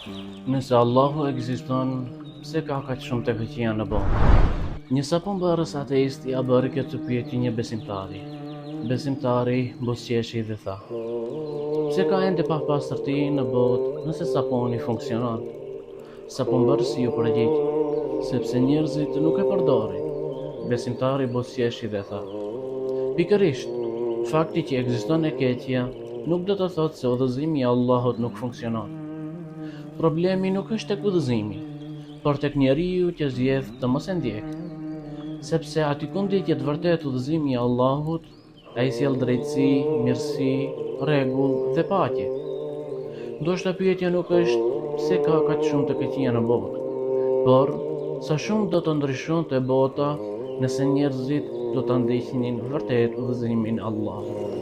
Nëse Allahu ekziston, pse ka kaq shumë të këqija në botë? Një sapun bërës ateist ja bëri këtë pyetje një besimtari. Besimtari buzëqeshi dhe tha: pse ka ende papastërti në botë nëse sapuni funksionon? Sapunbërësi ju përgjigj: sepse njerëzit nuk e përdorin. Besimtari buzëqeshi dhe tha: pikërisht, fakti që ekziston e keqja nuk do të thotë se udhëzimi i Allahut nuk funksionon. Problemi nuk është tek udhëzimi, por tek njeriu që zgjedh të mos e ndjekë. Sepse aty ku ndjeket vërtet udhëzimi i Allahut, ai sjell drejtësi, mirësi, rregull dhe paqe. Ndoshta pyetja nuk është pse ka kaq shumë të këqija në botë, por sa shumë do të ndryshonte bota nëse njerëzit do ta ndjeqnin vërtet udhëzimin e Allahut.